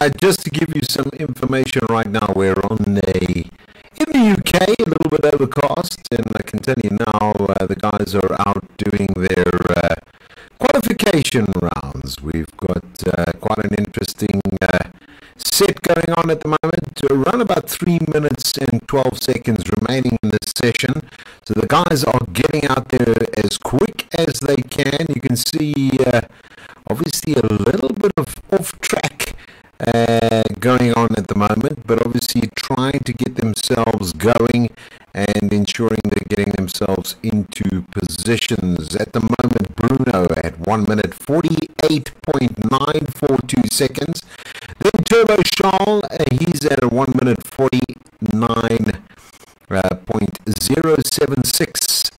just to give you some information right now, we're in the UK, a little bit overcast, and I can tell you now the guys are out doing their qualification rounds. We've got quite an interesting set going on at the moment. Around about 3 minutes and 12 seconds remaining in this session. So the guys are getting out there as quick as they can. You can see obviously a little bit of off-track going on at the moment, but obviously trying to get themselves going and ensuring they're getting themselves into positions. At the moment, Bruno at 1 minute 48.942 seconds. Then Turbo Charles, he's at a 1 minute 49.076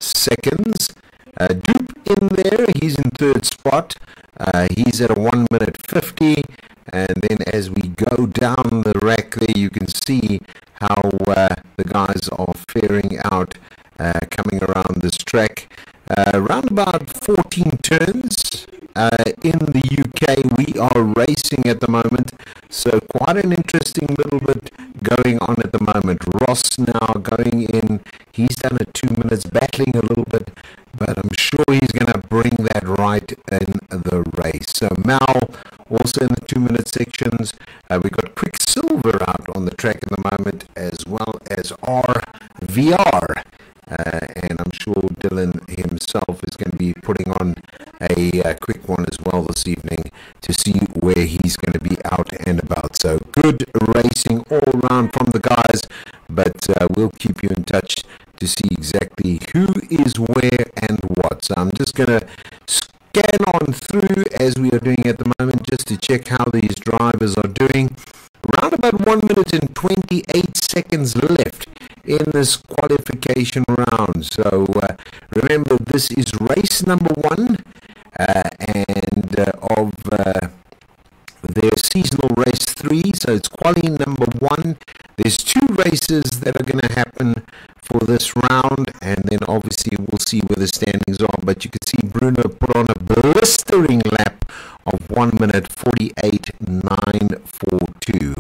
seconds. Dupe in there, he's in third spot. He's at a 1 minute 50. And then as we go down the rack there, you can see how the guys are faring out coming around this track. Around about 14 turns in the UK we are racing at the moment, so quite an interesting little bit going on at the moment. Ross now going in, he's done a 2 minutes, battling a little bit, but I'm sure he's going to bring that right in the race. So Mal also in the 2 minute sections. We've got Quicksilver out on the track at the moment, as well as RVR. And I'm sure Dylan himself is going to be putting on a quick one as well this evening to see where he's going to be out and about. So good racing all around from the guys, but we'll keep you in touch to see exactly who is where and what. So I'm just going to scan on through as we are doing at the moment just to check how these drivers are doing. Around about 1 minute and 28 seconds left in this qualification round. So remember, this is race number 1 and of their seasonal race 3. So it's quali number 1. There's 2 races that are going to happen for this round, and then obviously we'll see where the standings are. But you can see Bruno put on a blistering lap of 1 minute 48.942.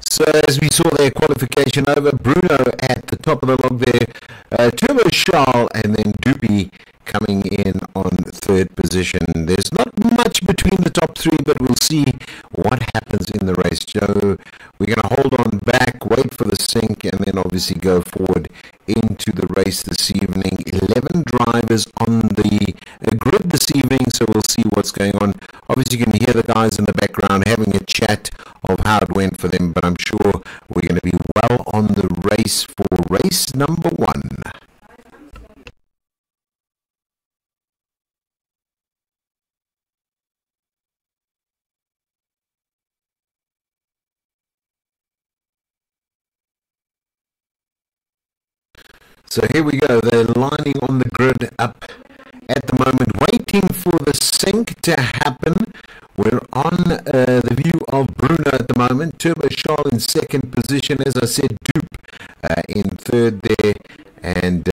So as we saw their qualification over, Bruno at the top of the log there, Turbo Charles, and then Doopy coming in on third position. There's not much between the top 3, but we'll see what happens in the race. So we're going to hold on back, wait for the sync, and then obviously go forward into the race this evening. 11 drivers on the grid this evening, so we'll see what's going on. Obviously you can hear the guys in the background having a chat of how it went for them, but I'm sure we're going to be well on the race for race number 1. So here we go. They're lining on the grid up at the moment, waiting for the sync to happen. We're on the view of Bruno at the moment. Turbo Charles in second position. As I said, Dupe in third there. And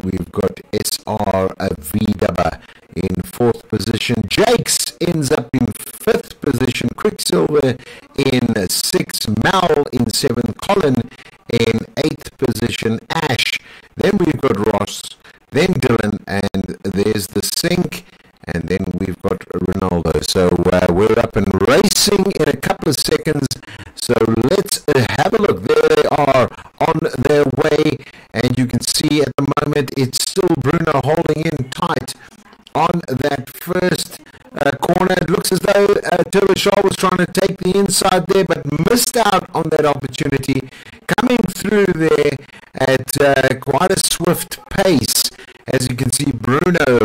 we've got SRV in fourth position. Jakes ends up in fifth position. Quicksilver in sixth. Mal in seventh. Colin in eighth position. Ash. Then we've got Ross. Then Dylan. And there's the sync. And then we've got Ronaldo. So we're up and racing in a couple of seconds. So let's have a look. There they are on their way. And you can see at the moment it's still Bruno holding in tight on that first corner. It looks as though Turbo Charles was trying to take the inside there, but missed out on that opportunity. Coming through there at quite a swift pace. As you can see, Bruno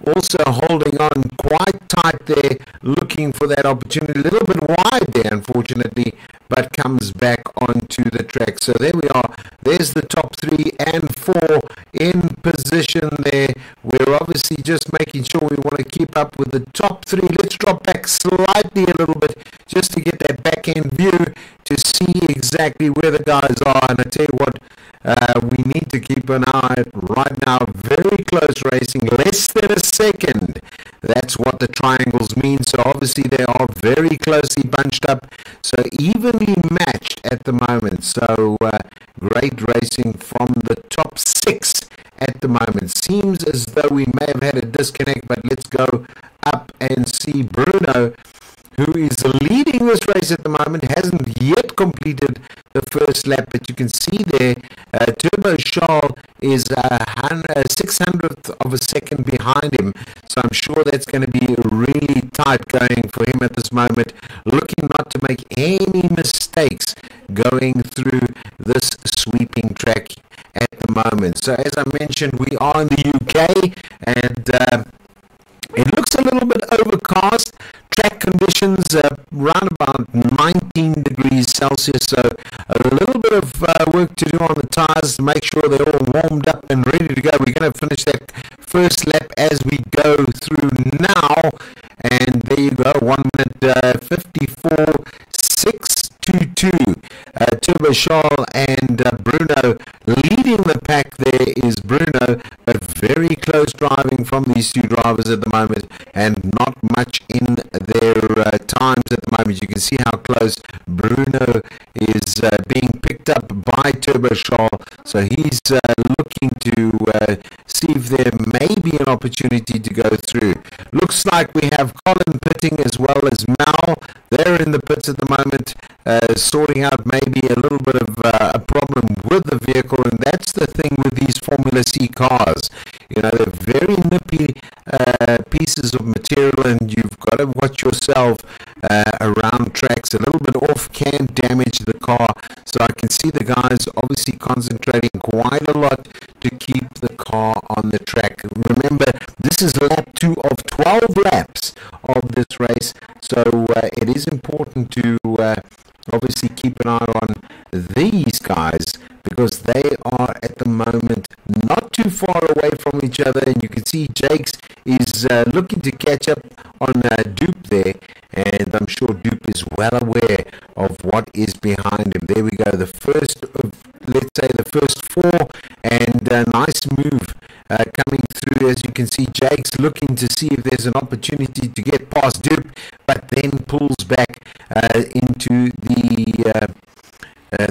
also holding on quite tight there, looking for that opportunity. A little bit wide there, unfortunately, but comes back onto the track. So there we are. There's the top 3 and 4 in position there. We're obviously just making sure we want to keep up with the top 3. Let's drop back slightly a little bit just to get that back end view to see exactly where the guys are. And I tell you what, we need to keep an eye right now. Very close racing, less than a second. That's what the triangles mean. So obviously they are very closely bunched up, so evenly matched at the moment. So great racing from the top 6 at the moment. Seems as though we may have had a disconnect, but let's go up and see Bruno, who is leading this race at the moment, hasn't yet completed the first lap, but you can see there, Turbo Charles is 600th of a second behind him, so I'm sure that's going to be really tight going for him at this moment, looking not to make any mistakes going through this sweeping track at the moment. So as I mentioned, we are in the UK, and it looks a little bit overcast. Track conditions around about 19 degrees Celsius, so a little bit of work to do on the tires to make sure they're all warmed up and ready to go. We're going to finish that first lap as we go through now, and there you go, 1 minute 54.622. Turbo Charles and Bruno leading the pack. There is Bruno, but very close driving from these two drivers at the moment, and not much in their times at the moment. You can see how close Bruno is being picked up by Turbo Charles, so he's looking to see if there may be an opportunity to go through. Looks like we have Colin pitting as well as Mal. They're in the pits at the moment, sorting out maybe a little bit of a problem with the vehicle, and that's the thing with these Formula C cars. You know, they're very nippy pieces of material, and you've got to watch yourself around tracks. A little bit off can damage the car, so I can see the guys obviously concentrating quite a lot to keep the car on the track. Remember, this is lap 2 of 12 laps of this race, so it is important to obviously keep an eye on these guys, because they are at the moment not too far away from each other, and you can see Jakes is looking to catch up on Dupe there, and I'm sure Dupe is well aware of what is behind him. There we go, the first of, let's say, the first 4, and a nice move coming through. As you can see, Jakes looking to see if there's an opportunity to get past Dupe, but then pulls back into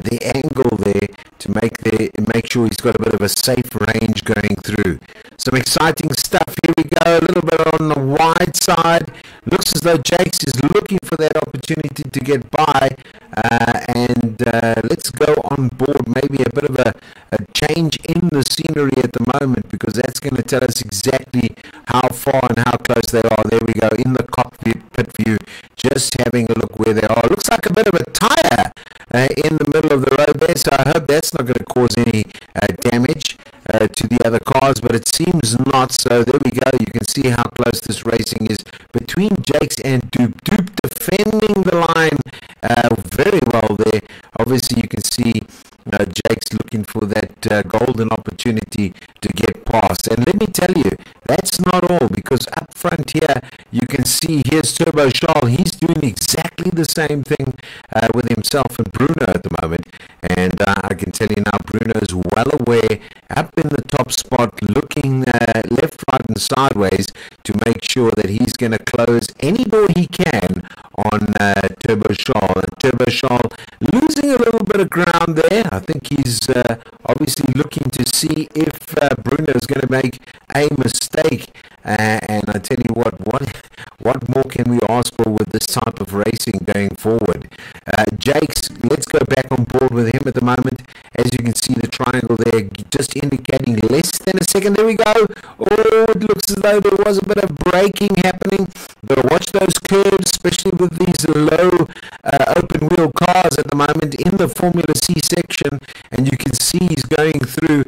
the angle there to make sure he's got a bit of a safe range going through. Some exciting stuff. Here we go, a little bit on the wide side. Looks as though Jakes is looking for that opportunity to get by, and let's go on board maybe a bit of a change in the scenery at the moment, because that's going to tell us exactly how far and how close they are. There we go, in the cockpit view, just having a look where they are. Looks like a bit of a tire in the middle of the road there, so I hope that's not going to cause any damage to the other cars, but it seems not. So there we go, you can see how close this racing is between Jakes and Dupe. Dupe defending the line very well there. Obviously you can see Jake's looking for that golden opportunity to get past. And let me tell you, that's not all, because up front here, you can see here's Turbo Charles. He's doing exactly the same thing with himself and Bruno at the moment. And I can tell you now, Bruno's well aware, up in the top spot, looking left, right, and sideways to make sure that he's going to close any door he can on Turbo Charles. Turbo Charles losing a little bit of ground there. I think he's obviously looking to see if Bruno is going to make a mistake. And I tell you what more can we ask for with this type of racing going forward? Jake's, let's go back on board with him at the moment. As you can see, the triangle there just indicating less than a second. There we go. Oh, it looks as though there was a bit of braking happening. Got to watch those curves, especially with these low open wheel cars at the moment in the Formula C section. And you can see he's going through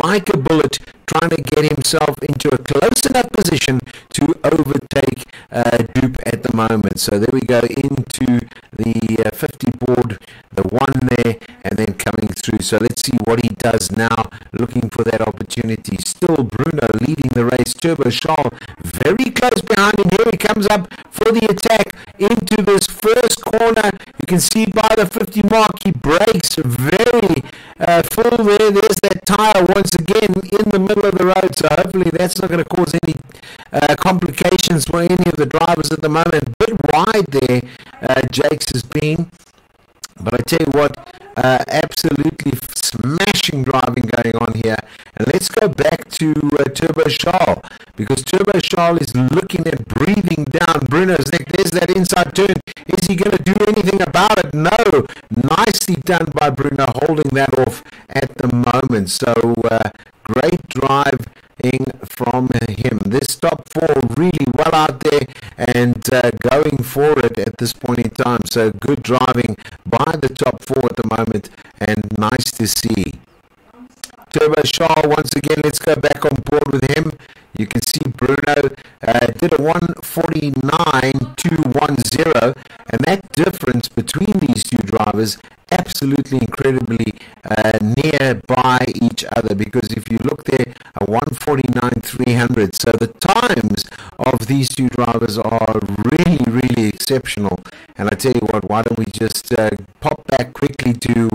like a bullet, trying to get himself into a close enough position to overtake Dupe at the moment. So there we go into the 50 board, the one there, and then coming through. So let's see what he does now, looking for that opportunity. Still Bruno leading the race. Turbo Charles very close behind him. Here he comes up for the attack into this first corner. You can see by the 50 mark, he brakes very full there. There's that tire once again in the middle of the road. So hopefully that's not going to cause any complications for any of the drivers at the moment. A bit wide there, Jake's has been. But I tell you what, absolutely smashing driving going on here. And let's go back to Turbo Charles, because Turbo Charles is looking at breathing down Bruno's neck. There's that inside turn. Is he going to do anything about it? No. Nicely done by Bruno, holding that off at the moment. So great driving from him. This top four really well out there and going for it at this point in time. So good driving by the top four at the moment, and nice to see. Turbo Charles once again, let's go back on board with him. You can see Bruno did a 1:49.210, and that difference between these two drivers absolutely incredibly nearby each other, because if you look there, a 1:49.300. So the times of these two drivers are really exceptional. And I tell you what, why don't we just pop back quickly to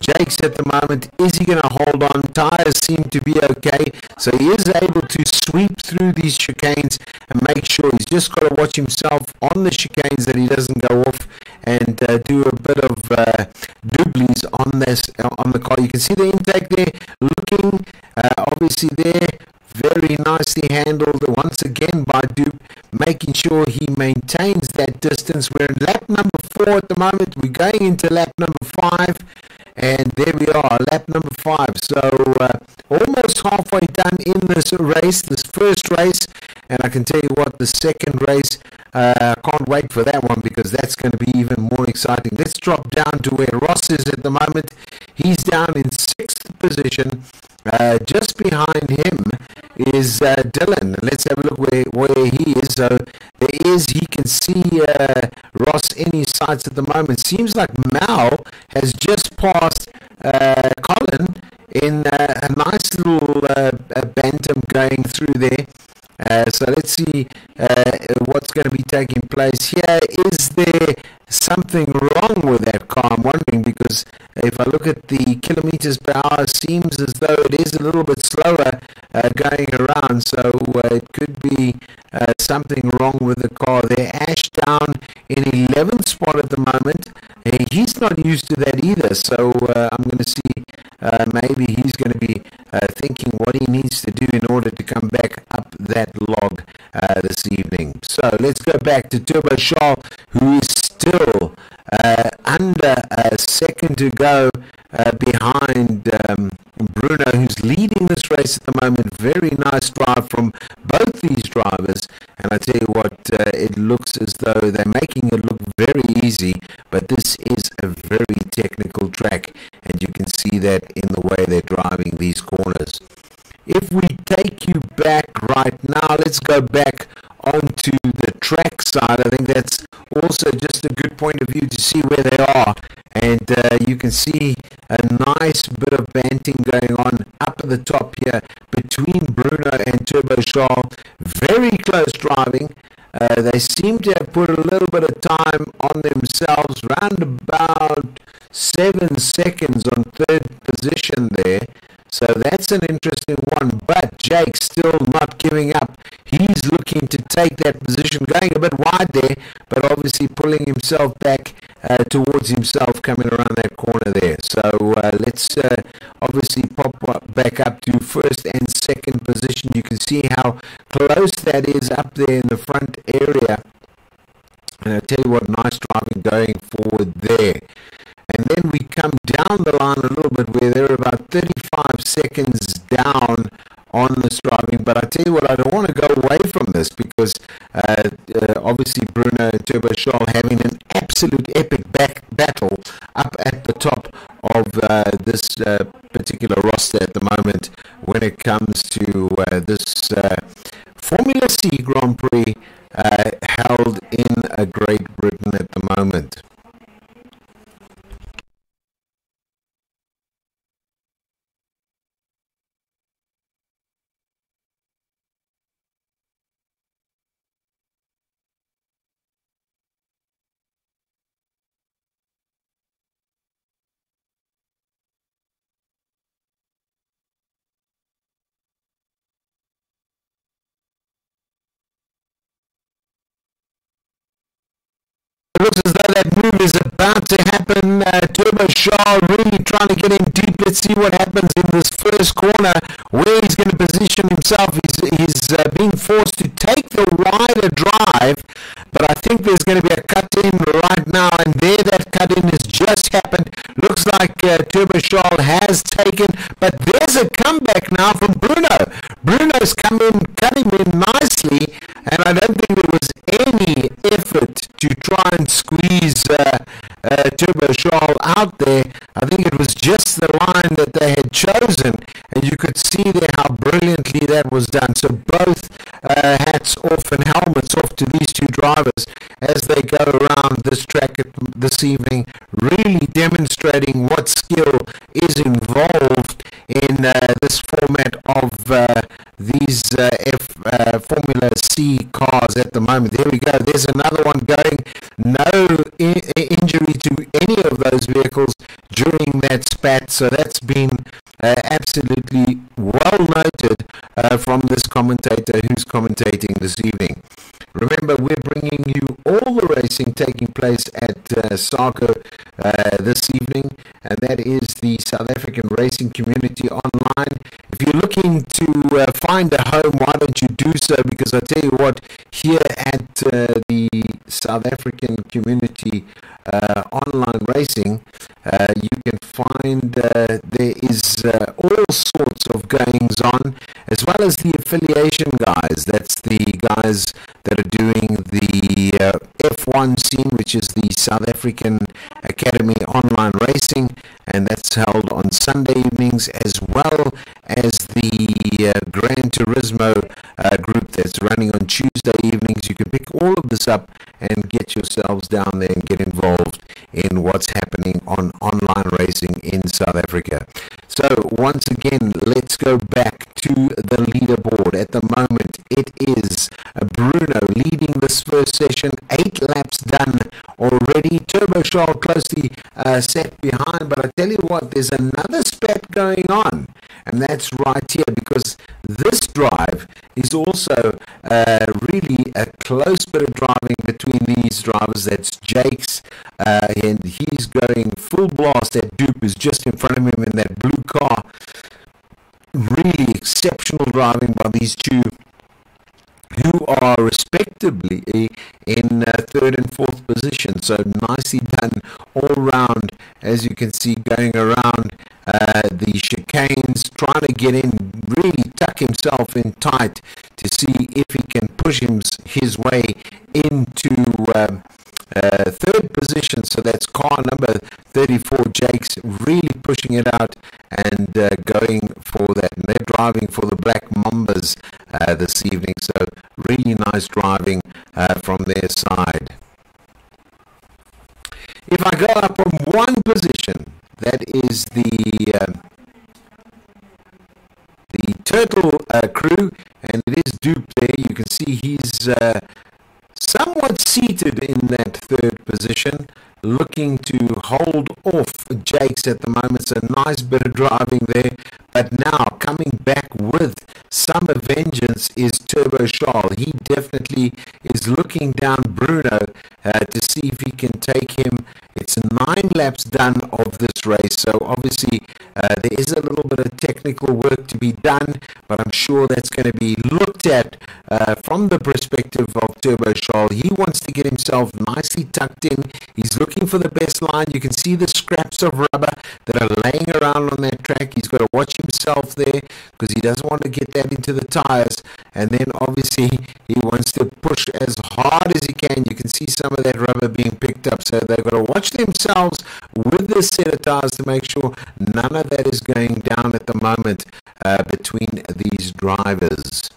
Jake's at the moment. Is he going to hold on? Tires seem to be okay, so he is able to sweep through these chicanes and make sure he's just got to watch himself on the chicanes that he doesn't go off and do a bit of doublies on the car. You can see the intake there, looking obviously there, very nicely handled once again by Dupe, making sure he maintains that distance. We're in lap number 4 at the moment. We're going into lap number 5, and there we are, lap number 5. So almost halfway done in this race, this first race. And I can tell you what, the second race, I can't wait for that one, because that's going to be even more exciting. Let's drop down to where Ross is at the moment. He's down in 6th position. Just behind him is Dylan. Let's have a look where he is. So he can see Ross in his sights at the moment. Seems like Mal has just passed Colin in a nice little bantam going through there. So let's see what's going to be taking place here. Is there something wrong with that car? I'm wondering, because if I look at the kilometers per hour, it seems as though it is a little bit slower going around. So it could be something wrong with the car there. Ash down in 11th spot at the moment. He's not used to that either. So I'm going to see maybe he's going to be thinking what he needs to do in order to come back up that log this evening. So let's go back to Turbo Charles, who is still under a second to go behind Bruno, who's leading this race at the moment. Very nice drive from both these drivers, and I tell you what, it looks as though they're making it look very easy, but this is a very technical track, and you can see that in the way they're driving these corners. If we take you back right now, let's go back onto the track side. I think that's also just a good point of view to see where they are, and you can see a nice bit of banting going on up at the top here between Bruno and Turbo Charles. Very close driving. They seem to have put a little bit of time on themselves, round about 7 seconds on third position there. So that's an interesting one, but Jake still not giving up. He's looking to take that position, going a bit wide there, but obviously pulling himself back towards himself, coming around that corner there. So let's obviously pop back up to first and second position. You can see how close that is up there in the front area. And I tell you what, nice driving going forward there. And then we come down the line a little bit where they're about 35 seconds down on this driving. But I tell you what, I don't want to go away from this because obviously Bruno and Turbo Charles having an absolute epic battle up at the top of this particular roster at the moment when it comes to this Formula C Grand Prix held in Great Britain at the moment. Looks as though that move is about to happen. Turbo Charles really trying to get in deep. Let's see what happens in this first corner, where he's going to position himself. He's being forced to take the wider drive, but I think there's going to be a cut-in right now, and there that cut-in has just happened. Looks like Turbo Charles has taken, but there's a comeback now from Bruno. Bruno's cut him in nicely, and I don't think there was any effort to try and squeeze Turbo Charles out there. I think it was just the line that they had chosen, and you could see there how brilliantly that was done. So both hats off and helmets off to these two drivers as they go around this track this evening, really demonstrating what skill is involved in this format of these Formula C cars at the moment. There we go. There's another one going. No injury to any of those vehicles during that spat. So that's been absolutely well noted from this commentator who's commentating this evening. Remember, we're bringing you all the racing taking place at SACO this evening, and that is the South African Racing Community Online. If you're looking to find a home, why don't you do so? Because I tell you what, here at the South African Community Online Racing, you can find there is all sorts of goings on, as well as the affiliation guys. That's the guys that are doing the F1 scene, which is the South African Academy Online Racing, and that's held on Sunday evenings, as well as the Gran Turismo group that's running on Tuesday evenings. You can pick all of this up and get yourselves down there and get involved in what's happening on online racing in South Africa. So once again, let's go back to the leaderboard. At the moment, it is Bruno leading this first session, 8 laps done already. Turbo Charles closely set behind, but I tell you what, there's another spat going on, and that's right here, because this drive is also really a close bit of driving between these drivers. That's Jake's, and he's going full blast. That dupe is just in front of him in that blue car. Really exceptional driving by these two, who are respectively in third and fourth position. So nicely done all round, as you can see, going around the chicanes, trying to get in, really tuck himself in tight to see if he can push his way into third position. So that's car number 34, Jake's really pushing it out and going for that. And they're driving for the Black Mambas this evening, so really nice driving from their side. If I go up from one position, that is the Turtle crew, and it is Dupe there. You can see he's somewhat seated in that third position, looking to hold off Jakes at the moment. So nice bit of driving there. But now coming back with some vengeance is Turbo Charles. He definitely is looking down Bruno to see if he can take him. It's 9 laps done of this race, so obviously there is a little bit of technical work to be done, but I'm sure that's going to be looked at from the perspective of Turbo Charles. He wants to get himself nicely tucked in. He's looking for the best line. You can see the scraps of rubber that are laying around on that track. He's got to watch himself there because he doesn't want to get that into the tires, and then obviously he wants to push as hard as he can. You can see some of that rubber being picked up, so they've got to watch themselves with this set of tires to make sure none of that is going down at the moment between these drivers.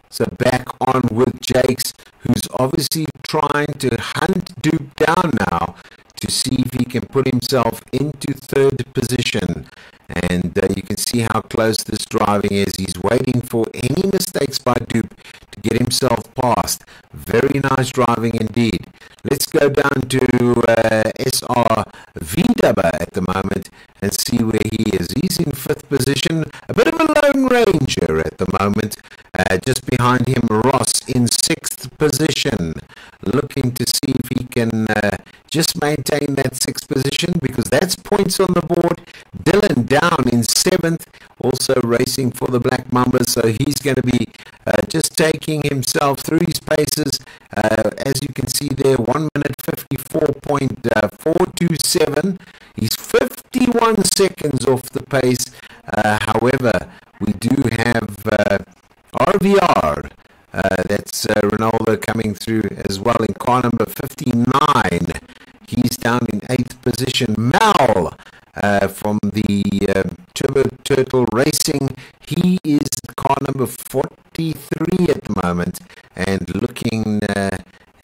So back on with Jakes, who's obviously trying to hunt Dupe down now to see if he can put himself into third position. And you can see how close this driving is. He's waiting for any mistakes by Dupe to get himself past. Very nice driving indeed. Let's go down to SRV at the moment and see where he is. He's in 5th position, a bit of a lone ranger at the moment. Just behind him, Ross in 6th position, looking to see if he can just maintain that 6th position, because that's points on the board. Dylan down in 7th, also racing for the Black Mamba, so he's going to be just taking himself through his paces. As you can see there, 1 minute 54.427. He's 51 seconds off the pace. However, we do have RVR. That's Ronaldo coming through as well in car number 59. He's down in 8th position. Mal from the Turbo Turtle Racing, he is car number 43 at the moment and looking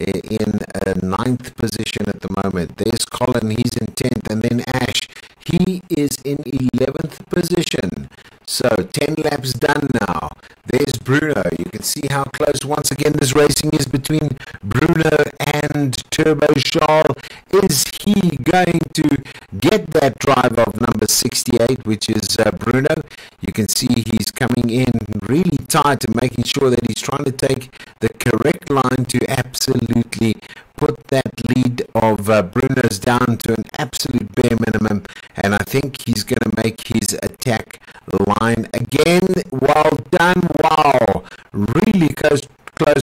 in 9th position at the moment. There's Colin, he's in 10th, and then Ash, he is in 11th position. So 10 laps done now. There's Bruno. You can see how close once again this racing is between Bruno and Turbo Charles. Is he going to get that drive of number 68, which is Bruno? You can see he's coming in really tight and making sure that he's trying to take the correct line to absolutely put that lead of Bruno's down to an absolute bare minimum, and I think he's going to make his attack line again. Well done. Wow, really close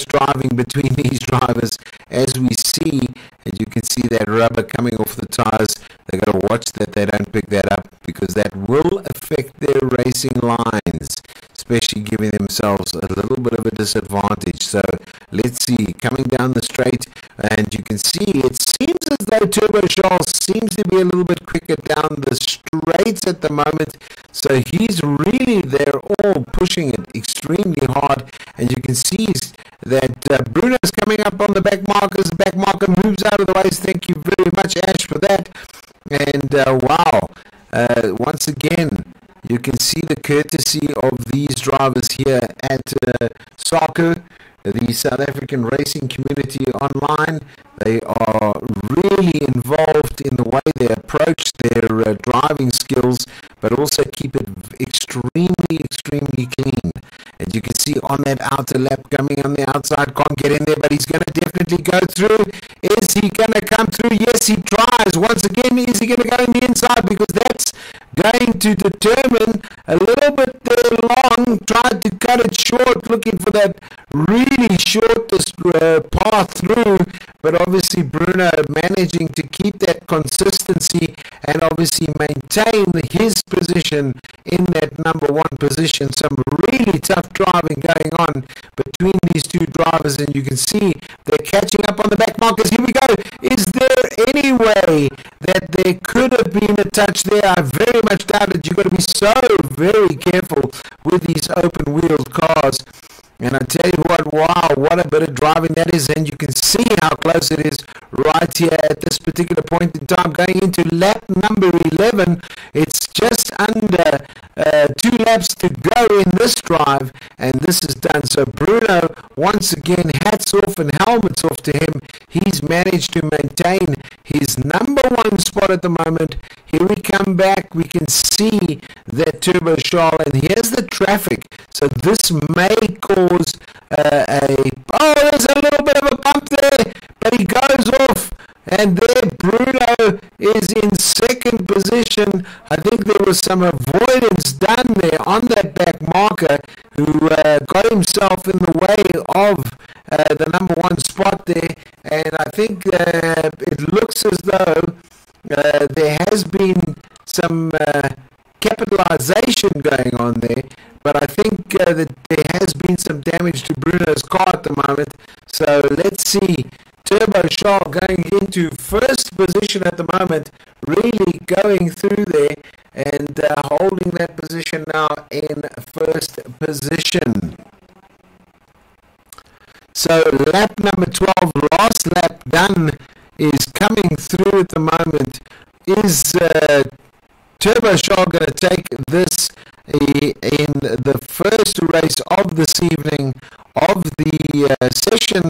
driving between these drivers, as we see, and you can see that rubber coming off the tires. They got to watch that they don't pick that up, because that will affect their racing lines, especially giving themselves a little bit of a disadvantage. So let's see, coming down the straight, and you can see it seems as though Turbo Charles seems to be a little bit quicker down the straights at the moment. So he's really, they're all pushing it extremely hard, and you can see that Bruno's coming up on the back markers. The back marker moves out of the way. Thank you very much, Ash, for that. And wow, once again, you can see the courtesy of these drivers here at SACU, the South African racing community online. They are really involved in the way they approach their driving skills, but also keep it extremely clean. And you can see on that outer lap coming on the outside, can't get in there, but he's going to definitely go through. Is he going to come through? Yes, he tries. Once again, is he going to go in the inside? Because that's going to determine a little bit long. Tried to cut it short, looking for that really shortest path through, but obviously Bruno managing to keep that consistency and obviously maintain his position in that number 1 position. Some really tough driving going on between these two drivers, and you can see they're catching up on the back markers. Here we go. Is there any way that there could have been a touch there? I very much doubt it. You've got to be so very careful with these open-wheeled cars. And I tell you what, wow, what a bit of driving that is, and you can see how close it is right here at this particular point in time. Going into lap number 11, it's just under 2 laps to go in this drive, and this is done. So Bruno, once again, hats off and helmets off to him. He's managed to maintain his number one spot at the moment. Here we come back, we can see that Turbo Charles, and here's the traffic. So this may cause there's a little bit of a bump there, but he goes off. And there Bruno is in second position. I think there was some avoidance done there on that back marker, who got himself in the way of the number one spot there. And I think it looks as though there has been some capitalization going on there, but I think that there has been some damage to Bruno's car at the moment. So let's see. Turbo Charles going into first position at the moment, really going through there and holding that position now in first position. So lap number 12, last lap done, is coming through at the moment. Is Turbo Charles going to take this in the first race of this evening of the session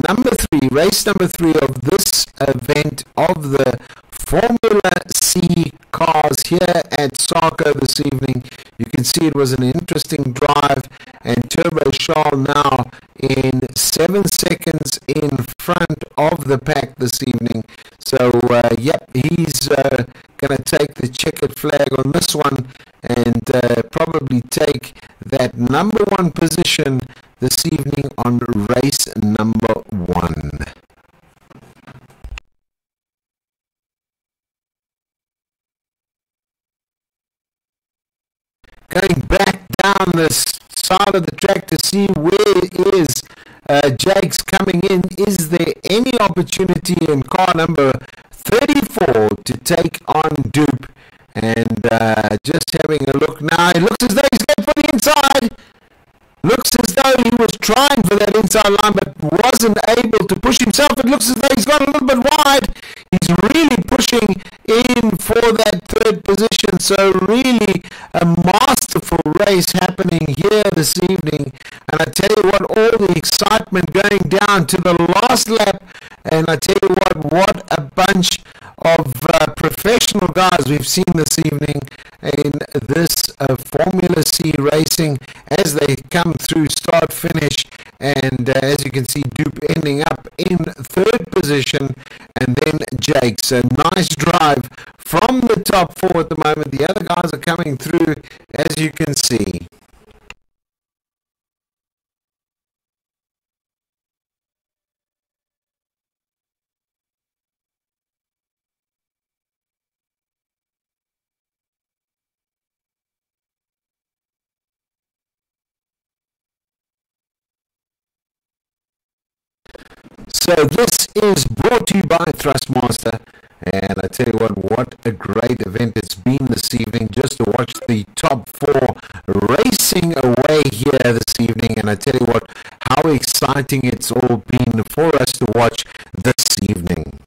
number 3, race number 3 of this event of the Formula C cars here at Sarko this evening? You can see it was an interesting drive, and Turbo Charles now in 7 seconds in front of the pack this evening. So he's going to take the checkered flag on this one and probably take that number 1 position this evening on race number 1. Going back down this side of the track to see where is Jake's coming in. Is there any opportunity in car number 34 to take on Dupe? And just having a look now, it looks as though he's going for the inside. Looks as though he was trying for that inside line but wasn't able to push himself. It looks as though he's gone a little bit wide. He's really pushing in for that third position. So really a masterful race happening here this evening. And I tell you what, all the excitement going down to the last lap. And I tell you what a bunch of professional guys we've seen this evening in this Formula C racing as they come through start finish. And as you can see, Dupe ending up in third position, and then Jake. So nice drive from the top 4 at the moment. The other guys are coming through, as you can see. So this is brought to you by Thrustmaster, and I tell you what a great event it's been this evening, just to watch the top 4 racing away here this evening. And I tell you what, how exciting it's all been for us to watch this evening.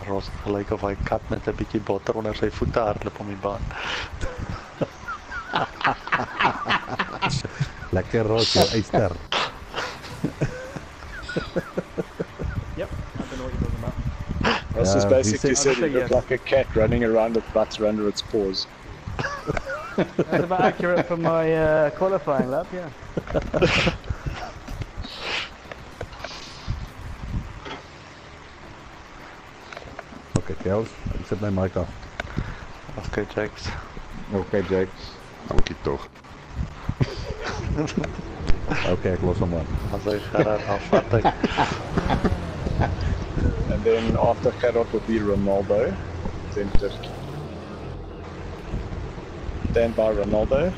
Ros gelyk of hy kat met 'n bietjie botter onder sy voete hardloop om die baan. Lekker Ros, jou eyster. Yep, I don't know what you're talking about. Ross is basically said I'd say he looked yes. like a cat running around with butts under its paws. That's about accurate for my qualifying lap, yeah. Okay, Kels, ek sit my mic af. Okay, Jakes. Okay, Jakes. Dankie toch. Okay, ek los hom aan. As hy Gerard afvat, ek And then after Gerard would be Ronaldo, then Turkey. Stand by Ronaldo.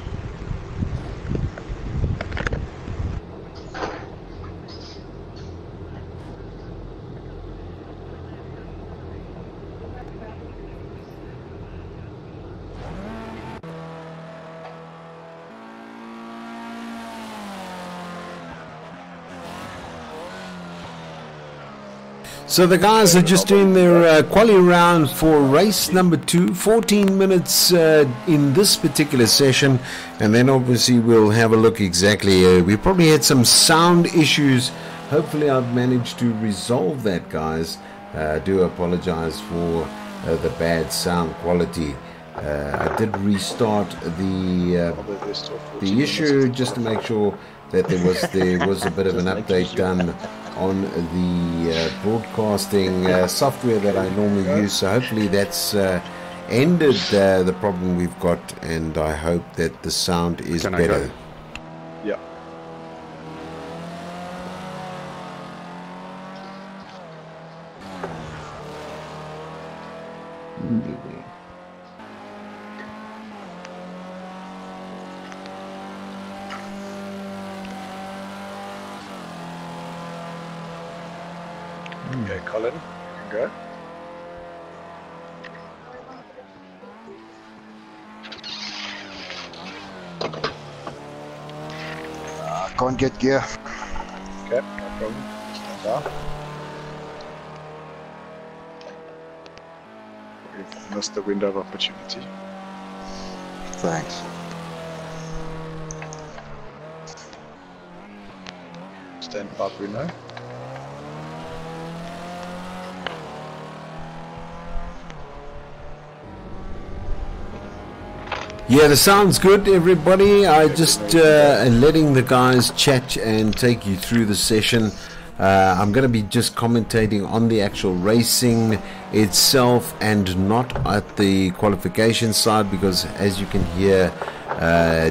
So the guys are just doing their quali round for race number 2, 14 minutes in this particular session, and then obviously we'll have a look exactly. We probably had some sound issues. Hopefully I've managed to resolve that, guys. I do apologize for the bad sound quality. I did restart the issue just to make sure that there was a bit of an update done on the broadcasting software that I normally use. So hopefully that's ended the problem we've got, and I hope that the sound is better. Yeah. Okay, Colin, you can go. Can't get gear. Okay, no problem. Stand by. We've missed the window of opportunity. Thanks. Stand by, Bruno. Yeah, the sound's good, everybody. I just letting the guys chat and take you through the session. I'm going to be just commentating on the actual racing itself and not at the qualification side, because as you can hear,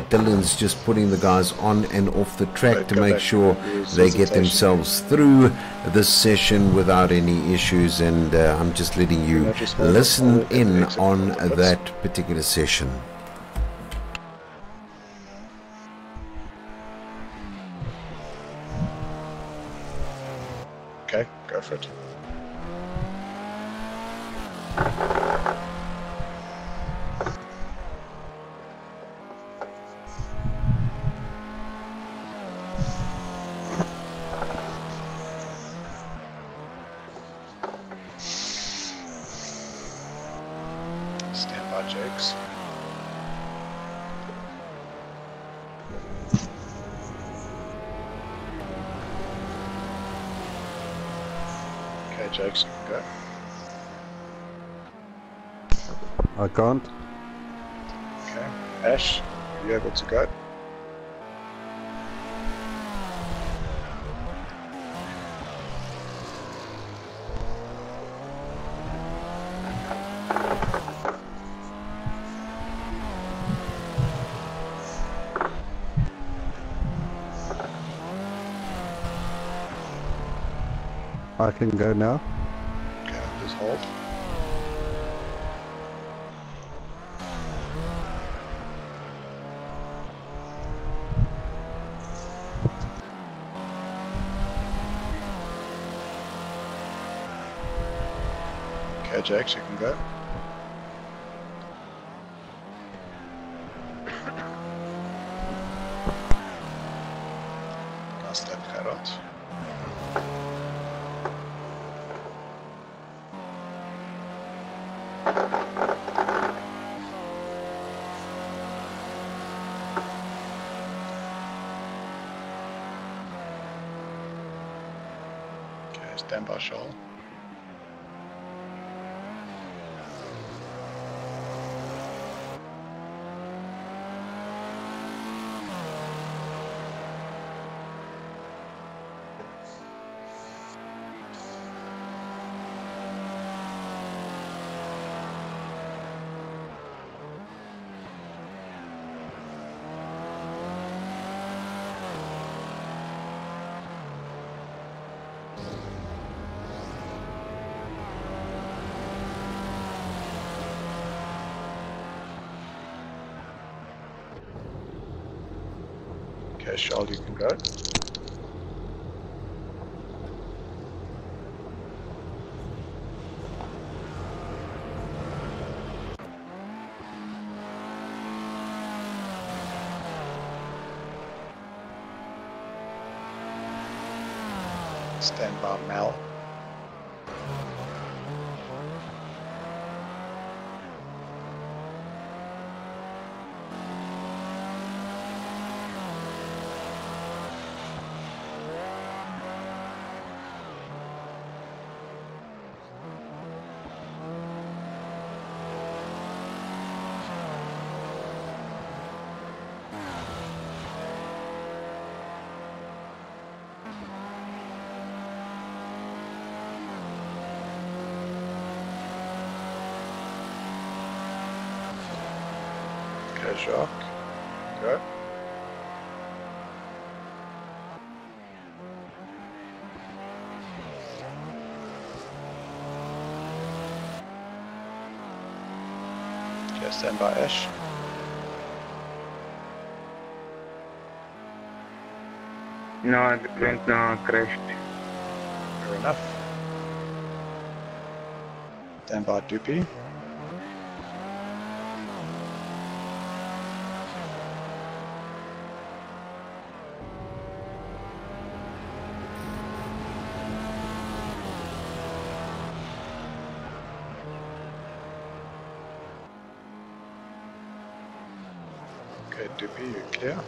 Dylan's just putting the guys on and off the track to make sure they get themselves through this session without any issues, and I'm just letting you listen in on that particular session. Okay, go for it. Stand by, Jakes. Okay, Jakes, you can go. I can't. Okay, Ash, are you able to go? I can go now. Okay, just hold. Okay, Jakes, you can go. Now step Gerard. Okay, stand by, Shoal. Okay, Shoal, you can go. Stand by, Mel. Okay, Jacques, go. Okay, stand by, Ash. No, I didn't crash. Fair enough. Stand by, Doopy. Okay, Doopy, you're clear.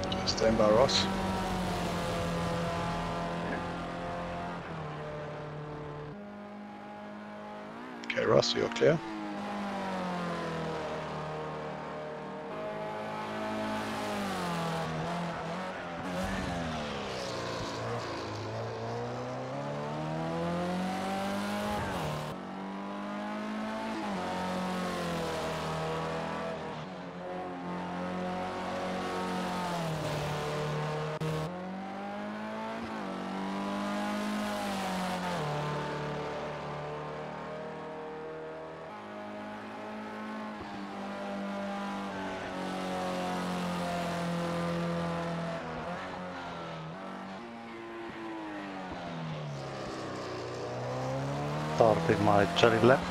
Okay, stand by, Ross. Okay, Ross, you're clear. Starting my jelly lap.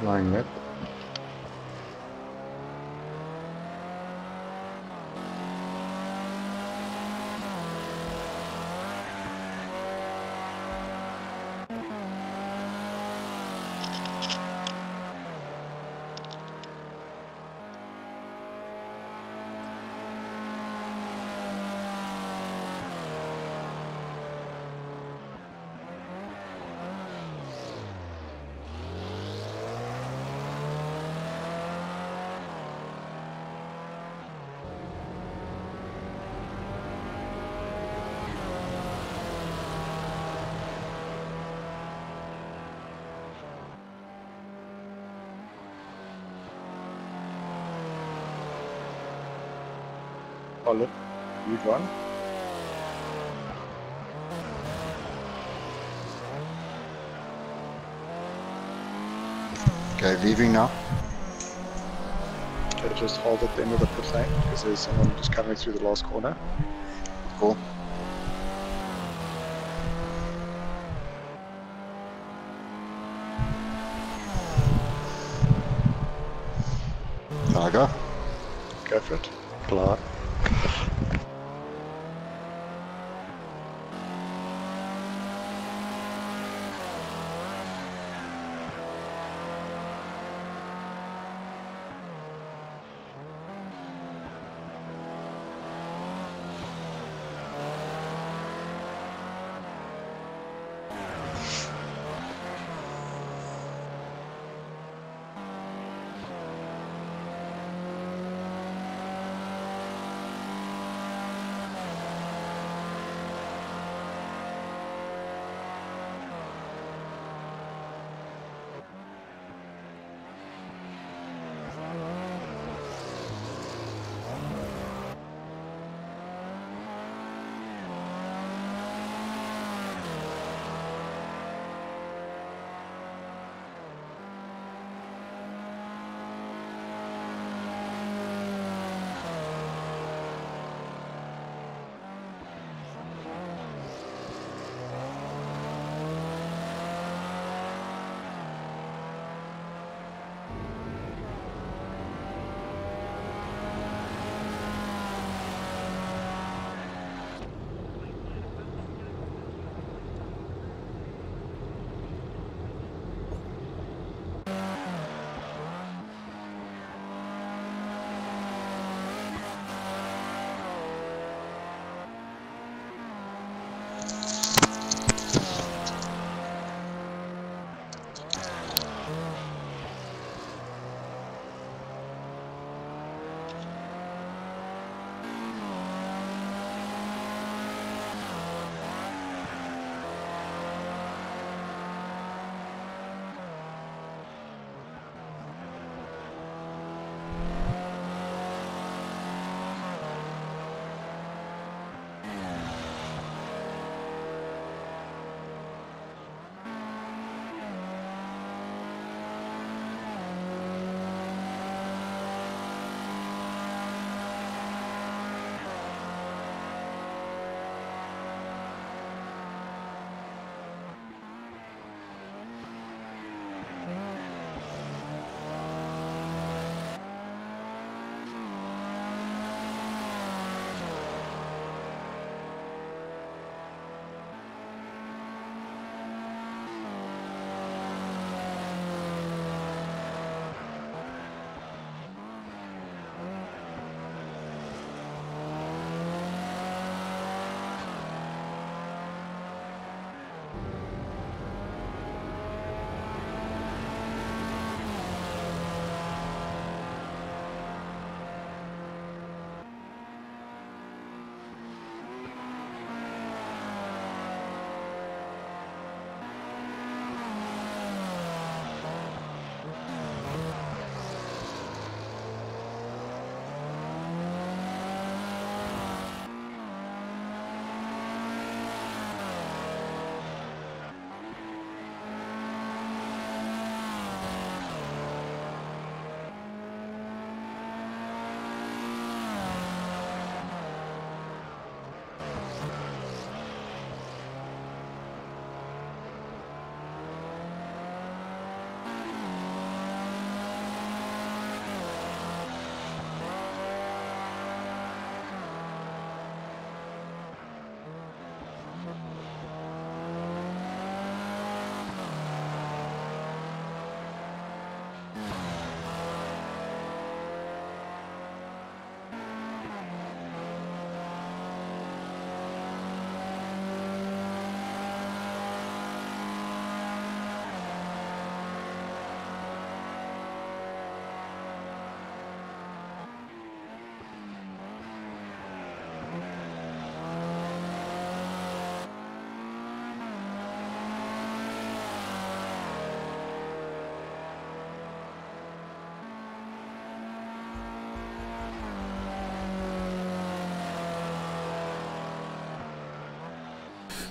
Flying left. Olive, you gone? Okay, leaving now. Okay, just hold at the end of the pit lane because there's someone just coming through the last corner. Cool. Can I go? Go for it. Klaar.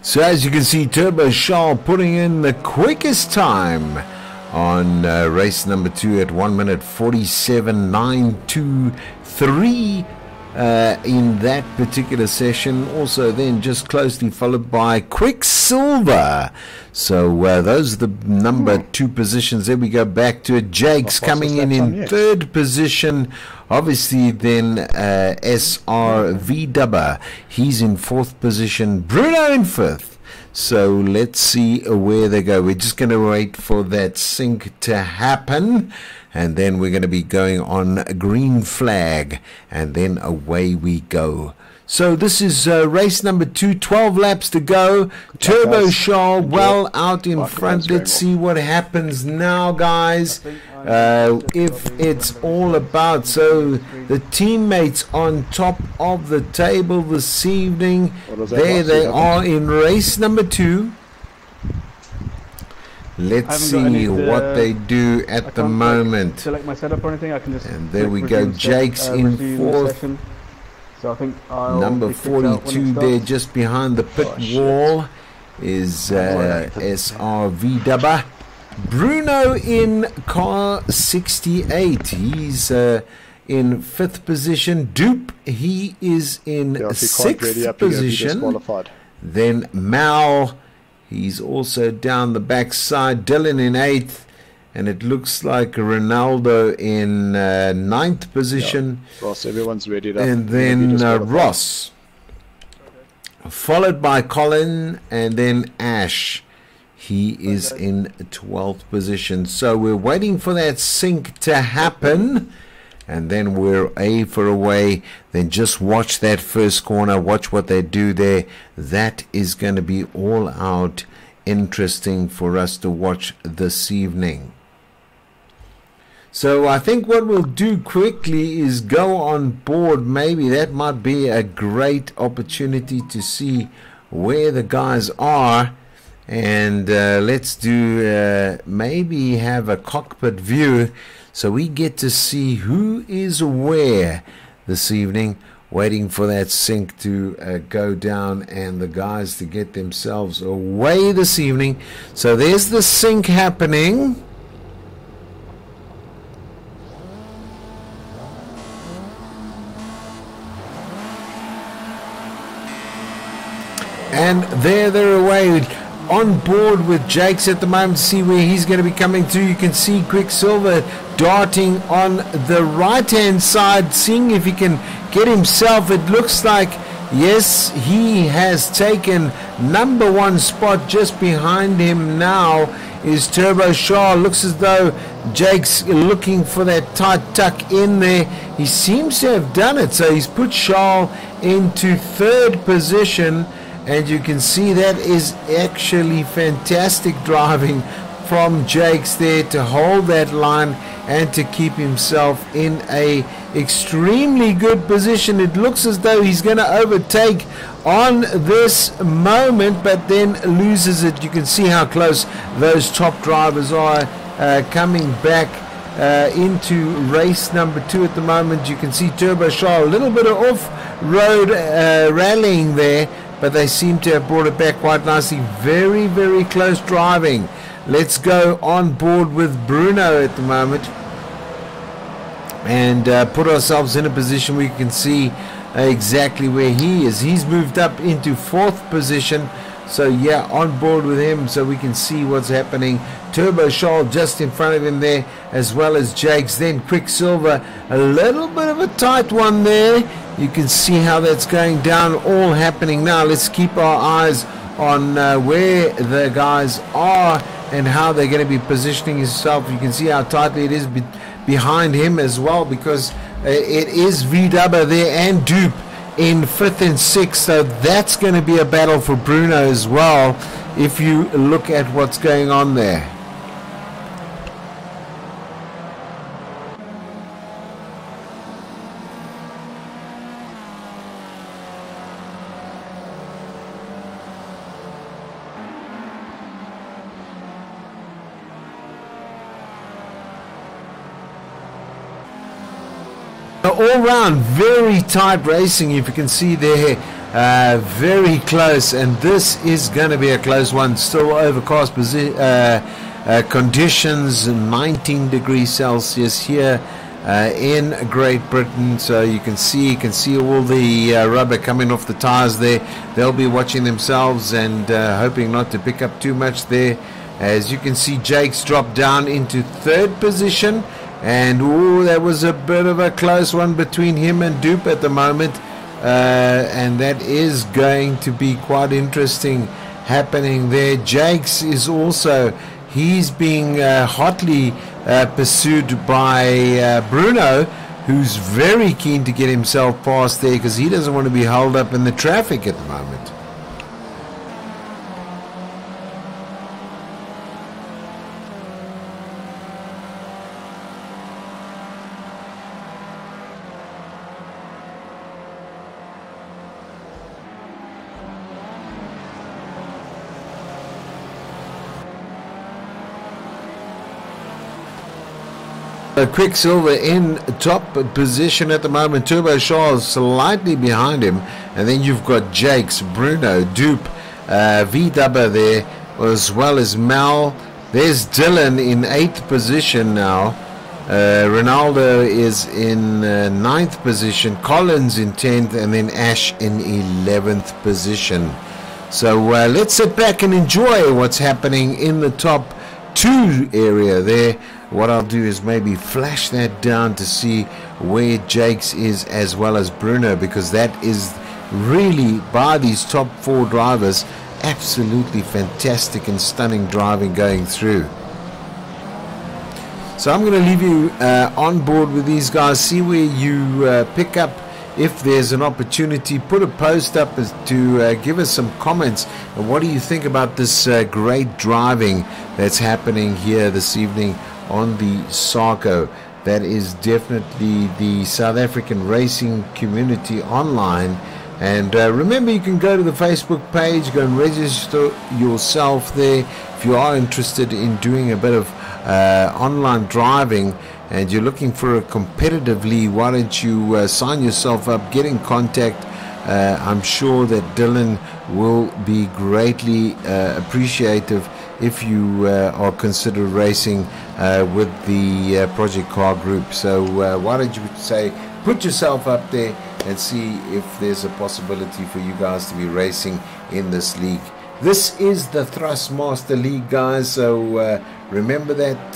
So as you can see, Turbo Shaw putting in the quickest time on race number 2 at 1 minute 47.923 in that particular session. Also then just closely followed by Quicksilver. So those are the number 2 positions. Then we go back to it. Jake's coming in 3rd position. Obviously then SRV Dubber, he's in 4th position. Bruno in 5th. So let's see where they go. We're just going to wait for that sync to happen, and then we're going to be going on a green flag, and then away we go. So this is race number 2, 12 laps to go. Turbo Shaw well out in front. Let's see what happens now, guys. If it's all about, so the teammates on top of the table this evening. There they are in race number 2. Let's see what they do at the moment. Select my setup or anything. I can just. And there we go. Jake's in 4th. So I think I'll number 42 there, just behind the pit wall, is SRV Dubber. Bruno in car 68. He's in 5th position. Dupe, he is in 6th position. Then Mal, he's also down the backside. Dylan in 8th. And it looks like Ronaldo in 9th position. Yeah. Ross, everyone's ready. And then Ross. Followed by Colin and then Ash. He is in 12th position. So we're waiting for that sync to happen. And then we're A for away. Then just watch that first corner. Watch what they do there. That is going to be all out interesting for us to watch this evening. So I think what we'll do quickly is go on board. Maybe that might be a great opportunity to see where the guys are. And let's do maybe have a cockpit view so we get to see who is where this evening, waiting for that sync to go down and the guys to get themselves away this evening. So there's the sync happening. And there they're away, on board with Jake's at the moment. See where he's going to be coming through. You can see Quicksilver darting on the right hand side, seeing if he can get himself. It looks like, yes, he has taken number 1 spot. Just behind him now is Turbo Shaw. Looks as though Jake's looking for that tight tuck in there. He seems to have done it. So he's put Shaw into 3rd position. And you can see that is actually fantastic driving from Jake's there to hold that line and to keep himself in a extremely good position. It looks as though he's going to overtake on this moment, but then loses it. You can see how close those top drivers are coming back into race number 2 at the moment. You can see Turbo Shaw a little bit of off-road rallying there, but they seem to have brought it back quite nicely. Very, very close driving. Let's go on board with Bruno at the moment and put ourselves in a position where you can see exactly where he is. He's moved up into 4th position. So yeah, on board with him so we can see what's happening. Turbo Shaw just in front of him there, as well as Jake's. Then Quicksilver, a little bit of a tight one there. You can see how that's going down, all happening now. Let's keep our eyes on where the guys are and how they're going to be positioning himself. You can see how tightly it is behind him as well, because it is V-Dubber there and Dupe in 5th and 6th. So that's going to be a battle for Bruno as well, if you look at what's going on there. All round very tight racing. If you can see there, Very close, and this is going to be a close one. Still overcast conditions, 19 degrees Celsius here in Great Britain. So you can see all the rubber coming off the tires there. They'll be watching themselves and hoping not to pick up too much there. As you can see, Jake's dropped down into third position, and that was a bit of a close one between him and Dupe at the moment. And that is going to be quite interesting happening there. Jakes is also, he's being hotly pursued by Bruno, who's very keen to get himself past there because he doesn't want to be held up in the traffic at the moment. Quicksilver in top position at the moment. Turbo Charles slightly behind him, and then you've got Jakes, Bruno, Dupe, V-Dubber there, as well as Mal. There's Dylan in 8th position now. Ronaldo is in 9th position, Collins in 10th, and then Ash in 11th position. So let's sit back and enjoy what's happening in the top 2 area there. What I'll do is maybe flash that down to see where Jakes is as well as Bruno, because that is really, by these top 4 drivers, absolutely fantastic and stunning driving going through. So I'm going to leave you on board with these guys, see where you pick up. If there's an opportunity, put a post up to give us some comments. And what do you think about this great driving that's happening here this evening on the Sarco? That is definitely the South African racing community online. And remember, you can go to the Facebook page, go and register yourself there if you are interested in doing a bit of online driving and you're looking for a competitive league. Why don't you sign yourself up, get in contact. I'm sure that Dylan will be greatly appreciative if you are considered racing with the Project Car Group. So why don't you say, put yourself up there and see if there's a possibility for you guys to be racing in this league. This is the Thrustmaster League, guys, so remember that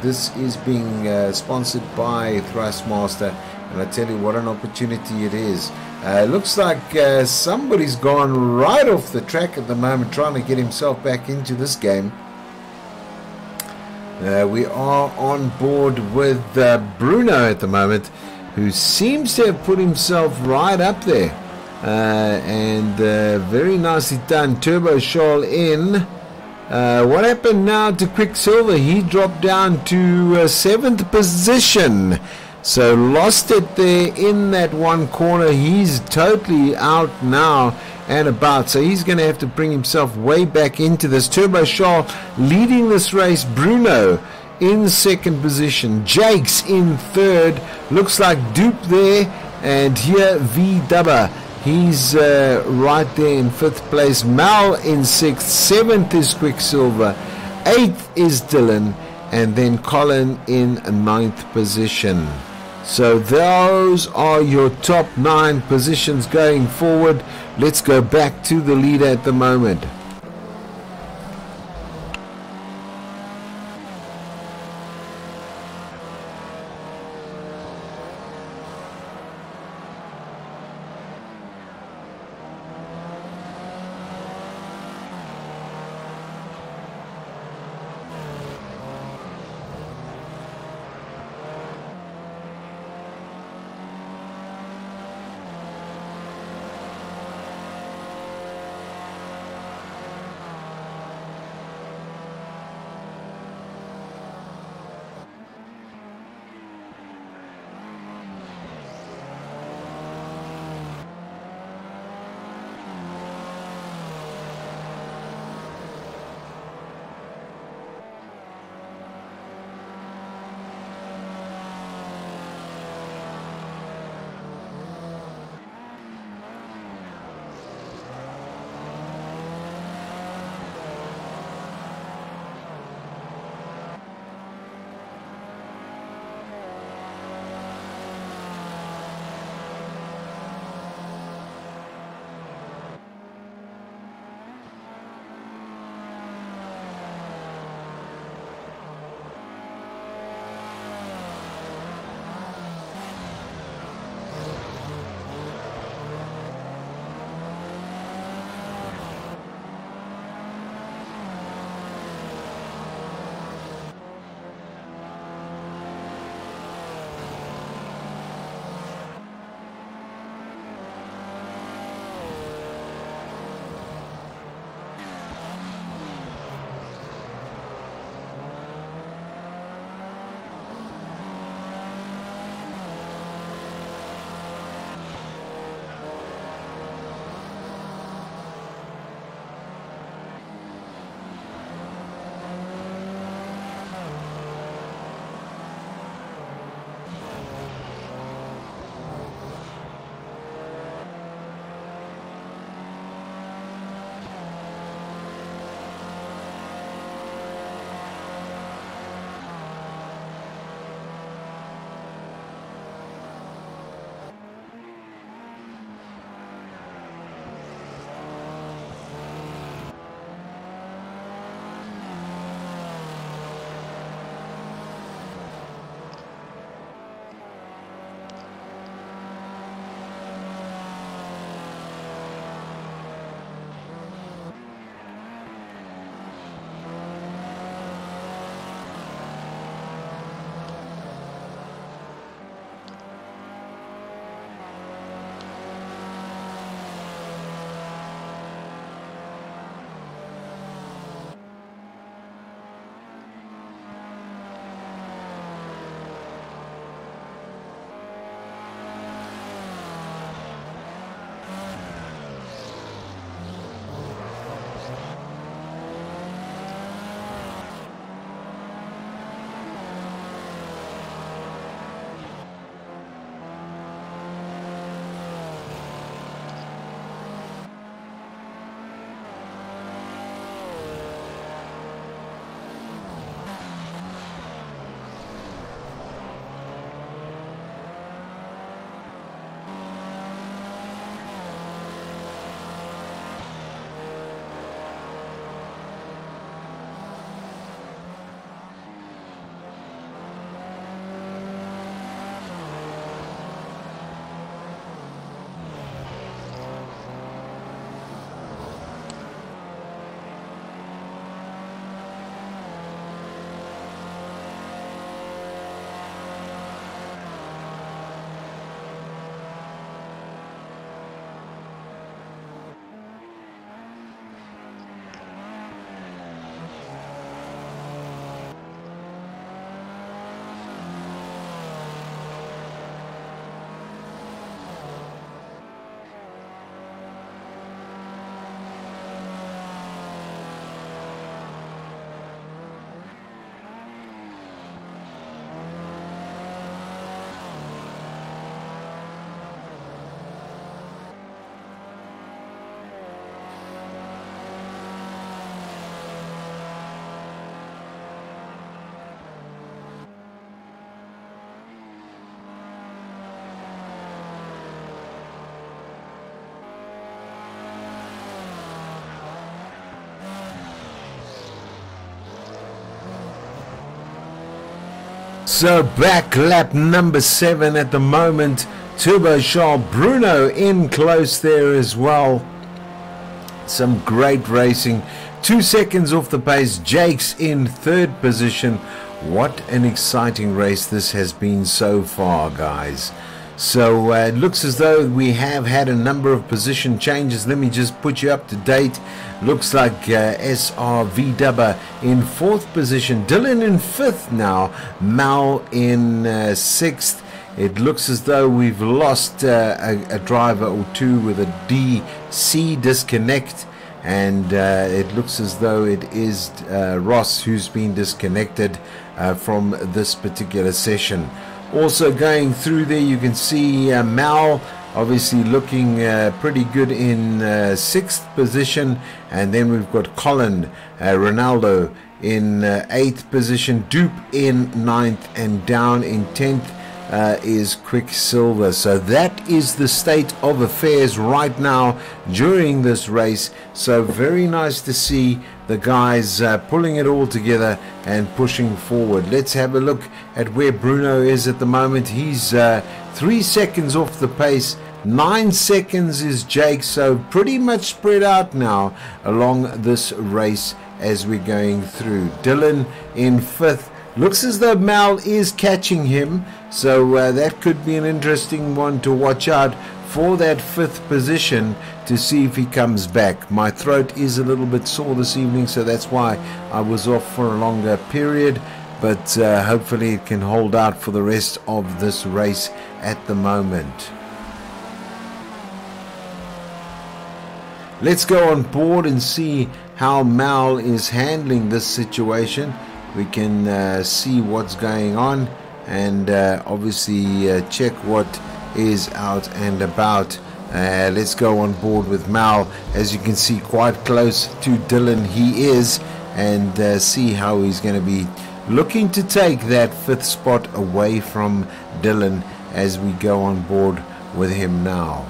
this is being sponsored by Thrustmaster, and I tell you what an opportunity it is. Looks like somebody's gone right off the track at the moment, trying to get himself back into this game. We are on board with Bruno at the moment, who seems to have put himself right up there. And very nicely done. Turbo Shawl in. What happened now to Quicksilver? He dropped down to 7th position. So lost it there in that one corner. He's totally out now and about. So he's going to have to bring himself way back into this. Turbo Shawl leading this race. Bruno in 2nd position. Jakes in 3rd. Looks like Dupe there. And here V-Dubber. He's right there in 5th place. Mal in 6th. 7th is Quicksilver. 8th is Dylan. And then Colin in 9th position. So those are your top 9 positions going forward. Let's go back to the leader at the moment. So back lap number 7 at the moment. Turbo Charles, Bruno in close there as well. Some great racing. 2 seconds off the pace. Jake's in 3rd position. What an exciting race this has been so far, guys. So it looks as though we have had a number of position changes. Let me just put you up to date. Looks like SRV in 4th position. Dylan in 5th now. Mal in 6th. It looks as though we've lost a driver or two with a DC disconnect. And it looks as though it is Ross who's been disconnected from this particular session. Also going through there, you can see Mal obviously looking pretty good in 6th position, and then we've got Colin Ronaldo in 8th position, Dupe in 9th, and down in 10th is Quicksilver. So that is the state of affairs right now during this race. So very nice to see the guys pulling it all together and pushing forward. Let's have a look at where Bruno is at the moment. He's 3 seconds off the pace. 9 seconds is Jake, so pretty much spread out now along this race as we're going through. Dylan in 5th. Looks as though Mal is catching him, so that could be an interesting one to watch out for, that 5th position, to see if he comes back. My throat is a little bit sore this evening, so that's why I was off for a longer period, but hopefully it can hold out for the rest of this race at the moment. Let's go on board and see how Mal is handling this situation. We can see what's going on, and obviously check what is out and about. Let's go on board with Mal. As you can see, quite close to Dylan he is, and see how he's going to be looking to take that 5th spot away from Dylan as we go on board with him now.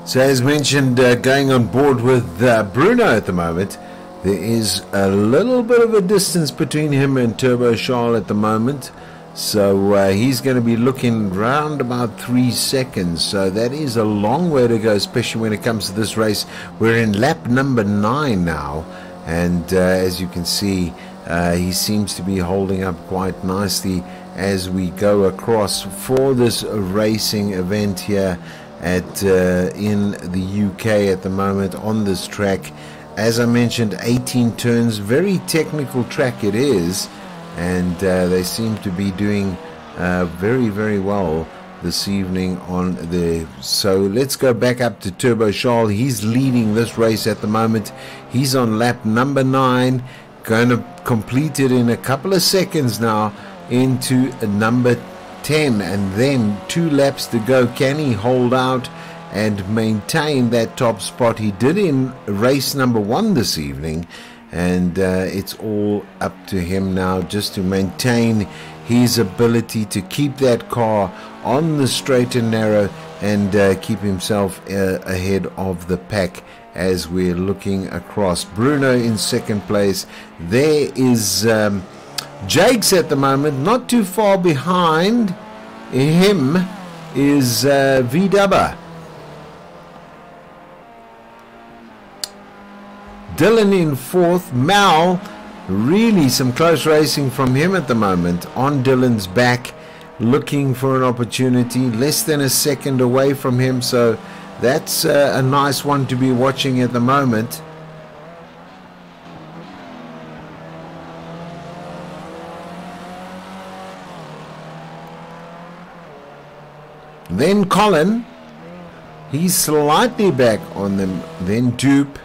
So as mentioned, going on board with Bruno at the moment, there is a little bit of a distance between him and Turbo Charles at the moment. So he's going to be looking round about 3 seconds. So that is a long way to go, especially when it comes to this race. We're in lap number 9 now. And as you can see, he seems to be holding up quite nicely as we go across for this racing event here at in the UK at the moment on this track. As I mentioned, 18 turns, very technical track it is, and they seem to be doing very, very well this evening on the. So let's go back up to Turbo Charles. He's leading this race at the moment. He's on lap number 9, going to complete it in a couple of seconds now into number 10, and then 2 laps to go. Can he hold out and maintain that top spot? He did in race number 1 this evening, and it's all up to him now just to maintain his ability to keep that car on the straight and narrow and keep himself ahead of the pack as we're looking across. Bruno in 2nd place. There is Jakes at the moment, not too far behind him is V-Dubber, Dylan in fourth. Mal, really some close racing from him at the moment. On Dylan's back, looking for an opportunity. Less than a second away from him, so that's a nice one to be watching at the moment. Then Colin, he's slightly back on them. Then Dupe.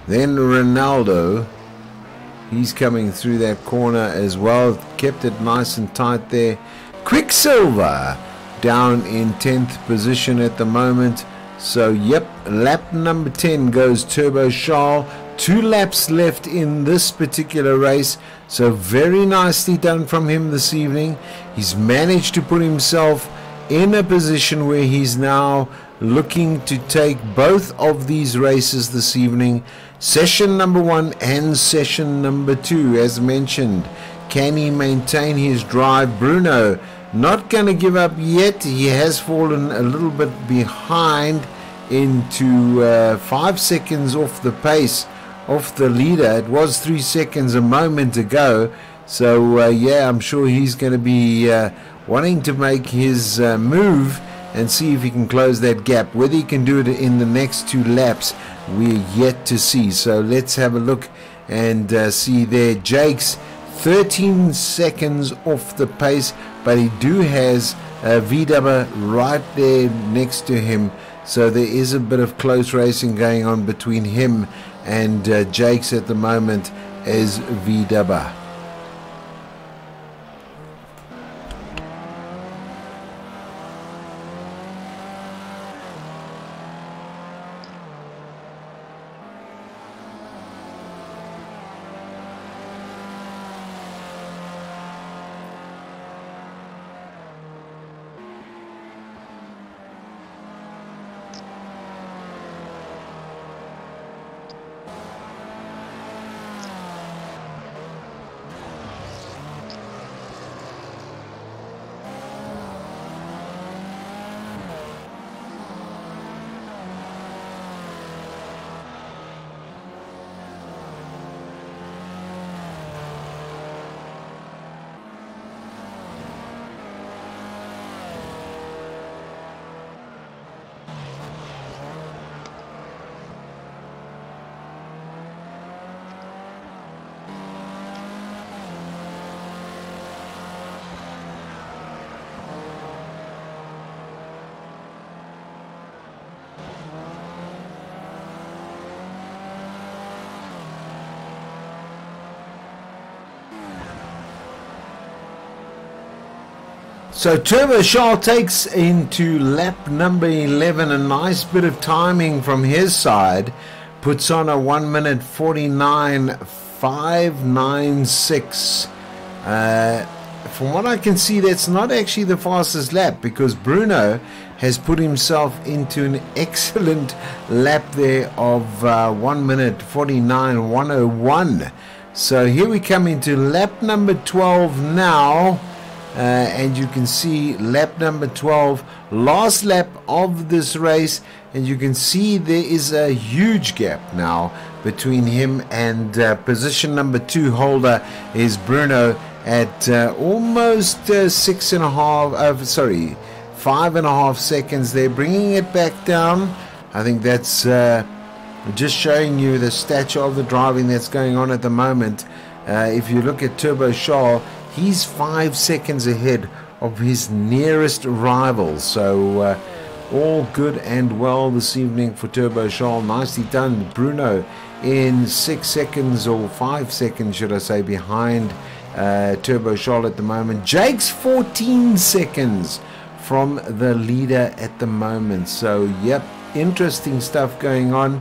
Then Ronaldo, he's coming through that corner as well. Kept it nice and tight there. Quicksilver down in 10th position at the moment. So yep, lap number 10 goes Turbo Charles. 2 laps left in this particular race, so very nicely done from him this evening. He's managed to put himself in a position where he's now looking to take both of these races this evening, session number 1 and session number 2. As mentioned, can he maintain his drive? Bruno not going to give up yet. He has fallen a little bit behind into 5 seconds off the pace off the leader. It was 3 seconds a moment ago, so yeah, I'm sure he's going to be wanting to make his move and see if he can close that gap. Whether he can do it in the next 2 laps, we're yet to see. So let's have a look and see there. Jake's 13 seconds off the pace, but he has VW right there next to him, so there is a bit of close racing going on between him and Jake's at the moment as VW. So Turbo Charles takes into lap number 11 a nice bit of timing from his side, puts on a 1 minute 49.596. From what I can see, that's not actually the fastest lap, because Bruno has put himself into an excellent lap there of 1 minute 49.101. So here we come into lap number 12 now. And you can see lap number 12, last lap of this race, and you can see there is a huge gap now between him and position number 2 holder is Bruno at almost 5.5 seconds. They're bringing it back down. I think that's just showing you the stature of the driving that's going on at the moment. If you look at Turbo Charles, he's 5 seconds ahead of his nearest rival. So all good and well this evening for Turbo Charles. Nicely done. Bruno in 6 seconds, or 5 seconds should I say, behind Turbo Charles at the moment. Jake's 14 seconds from the leader at the moment. So yep, interesting stuff going on.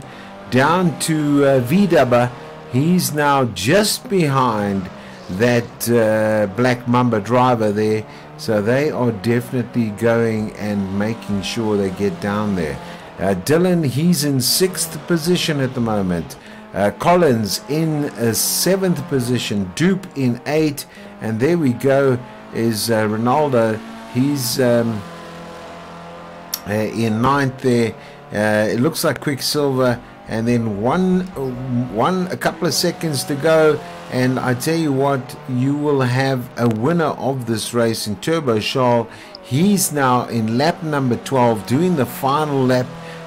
Down to VW. He's now just behind that Black Mamba driver there, so they are definitely going and making sure they get down there. Dylan, he's in 6th position at the moment. Collins in 7th position. Dupe in 8th, and there we go is Ronaldo. He's in ninth there. It looks like Quicksilver, and then a couple of seconds to go, and I tell you what, you will have a winner of this race in Turbo Charles. He's now in lap number 12, doing the final lap,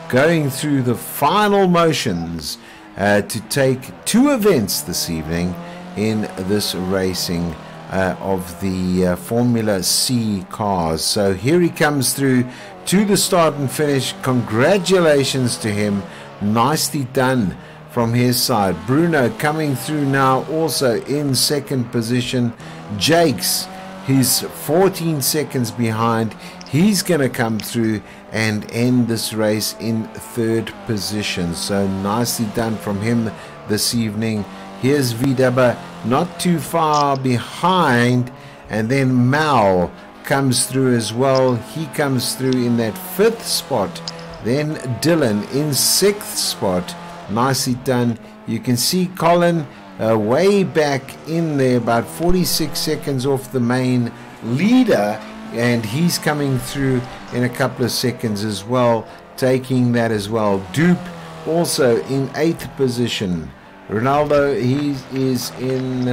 going through the final motions to take 2 events this evening in this racing of the Formula C cars. So here he comes through to the start and finish. Congratulations to him. Nicely done from his side. Bruno coming through now, also in second position. Jakes, he's 14 seconds behind. He's going to come through and end this race in third position. So nicely done from him this evening. Here's VW not too far behind, and then Mal comes through as well. He comes through in that 5th spot. Then Dylan in 6th spot. Nicely done. You can see Colin way back in there, about 46 seconds off the main leader, and he's coming through in a couple of seconds as well, taking that as well. Dupe also in 8th position. Ronaldo, he is in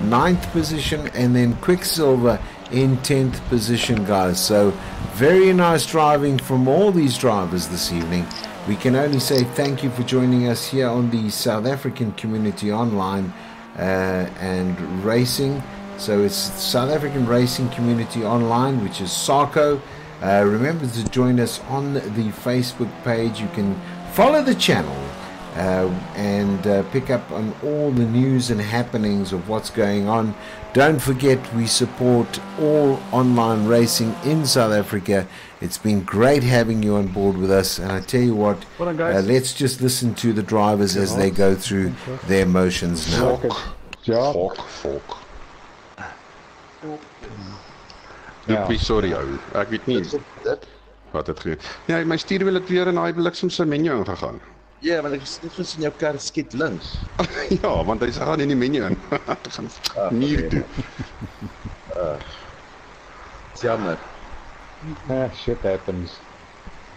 9th position, and then Quicksilver in 10th position, guys. So very nice driving from all these drivers this evening. We can only say thank you for joining us here on the South African Community Online and Racing. So it's South African Racing Community Online, which is SARCO. Remember to join us on the Facebook page. You can follow the channel and pick up on all the news and happenings of what's going on. Don't forget, we support all online racing in South Africa. It's been great having you on board with us, and I tell you what, let's just listen to the drivers as they go through their motions now. Fork. Sorry ou, ek weet nie wat het gebeur. Ja, my stuurwiel het weer in daai bliksemse menu ingegaan. Ja, want ek het net in jou kar skiet links. Ja, want hy gaan in die menu in. Dit gaan nie toe. Jammer. Shit happens.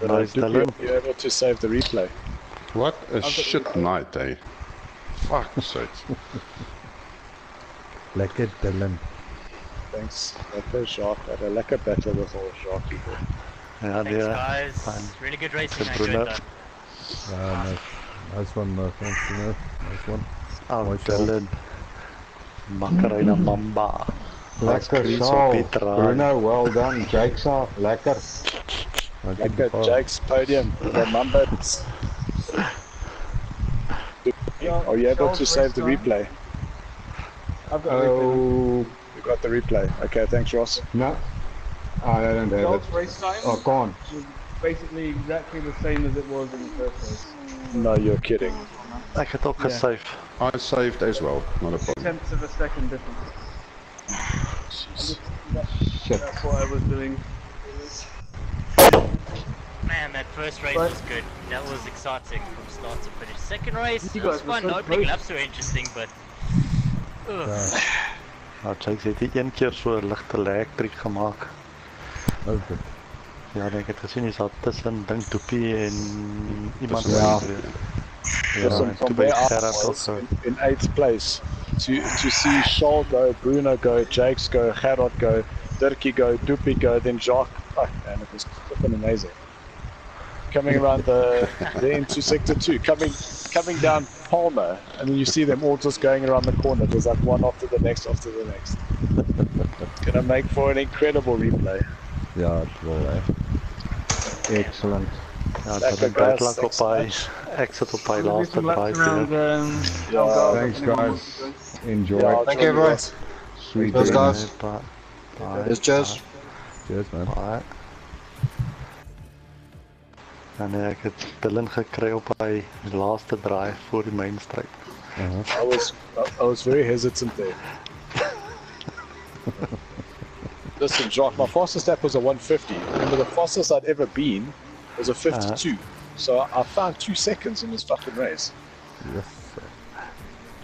Nice, Dylan. You're able to save the replay. What a shit night, eh? Fuck sake. Lekker Dylan. Thanks. Lekker Jacques. Had a lekker battle with all Jacques people. Ja, Thanks guys. Fine. Really good racing. I enjoyed that. Nice one, thanks, nice one. Oh, Dylan. Macarena Mamba. Lekker Saul. Bruno, well done. Jake's off. Lekker. Lekker Jake's podium. The Mamba. Are you able to save the replay? I've got the replay. You got the replay. Okay, thanks Ross. No. I don't have Golf it. race time Oh, go on. was basically exactly the same as it was in the first race. No, you're kidding. Ek het ook gesave. I saved as well, not a 6 problem. tenths of a second difference. Shit. That's what I was doing. Man, that first race was good. That was exciting from start to finish. Second race, You it was guys were fun. so The opening close. laps were interesting, but... Nou, Jakes het die een keer so 'n ligte elektrik gemaak. Okay. Ja, ek het gesien hy zat tussen dink Toepie en iemand. Ja. Listen, from where I was in 8th place, to see Charles go, Bruno go, Jakes go, Gerard go, Dirkie go, Doopie go, then Jacques. Fuck man, it was flipping amazing. Coming around the into sector 2, coming down Palmer, and then you see them all just going around the corner. There's like one after the next, after the next. Gonna make for an incredible replay. Yeah, it will, eh? Excellent. Ja, dat het uitlak op hy. Ek sit op hy laaste drive hier. Thanks guys. Enjoy. Yeah, Thank you everyone. Sweet Those dreams. guys. Yes, cheers. Cheers man. Bye. En ek het Dylan gekry op hy laaste drive voor die mainstrike. I was very hesitant there. Listen, Jacques, my fastest lap was a 150. Remember, the fastest I'd ever been was a 52. So I found 2 seconds in this fucking race. Yes.